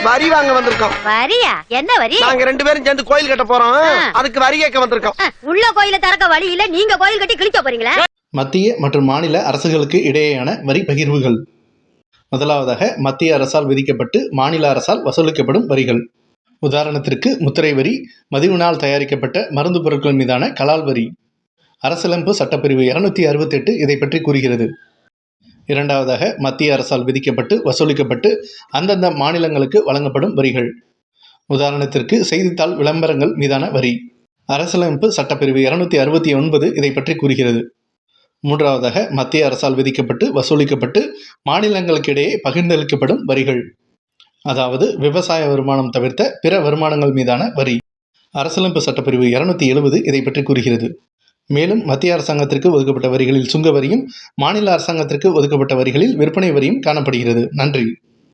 வரி வாங்க வந்திருக்கோம். வரியா? என்ன வரி? நாங்க 2 பேரும் சேர்ந்து கோயில் கட்ட போறோம். அதுக்கு வரி கேட்க வந்திருக்கோம். உள்ள கோயில திறக்க வழி இல்ல, நீங்க கோயில் கட்டி கிழிக்க போறீங்களா? மத்திய மற்றும் மாநில அரசுகளுக்கு இடையேயான வரி பகிர்வுகள். முதலாவதாக மத்திய அரசால் விதிக்கப்பட்டு மாநில அரசால் வசூலிக்கப்படும் வரிகள். உதாரணத்திற்கு முத்திரை வரி, மதிவினால் தயாரிக்கப்பட்ட மருந்து பொருட்கள் மீதான கலால் வரி. அரசியலமைப்பு சட்டப்பிரிவு 268 இதை பற்றி கூறுகிறது. இரண்டாவதாக மத்திய அரசால் விதிக்கப்பட்டு வசூலிக்கப்பட்டு அந்தந்த மாநிலங்களுக்கு வழங்கப்படும் வரிகள். உதாரணத்திற்கு செய்தித்தாள் விளம்பரங்கள் மீதான வரி. அரசியலமைப்பு சட்டப்பிரிவு 269 இதை பற்றி கூறுகிறது. மூன்றாவதாக மத்திய அரசால் விதிக்கப்பட்டு வசூலிக்கப்பட்டு மாநிலங்களுக்கிடையே பகிர்ந்தளிக்கப்படும் வரிகள், அதாவது விவசாய வருமானம் தவிர்த்த பிற வருமானங்கள் மீதான வரி. அரசியலமைப்பு சட்டப்பிரிவு 270 இதை பற்றி கூறுகிறது. மேலும் மத்திய அரசாங்கத்திற்கு ஒதுக்கப்பட்ட வரிகளில் சுங்க வரியும் மாநில அரசாங்கத்திற்கு ஒதுக்கப்பட்ட வரிகளில் விற்பனை வரியும் காணப்படுகிறது. நன்றி.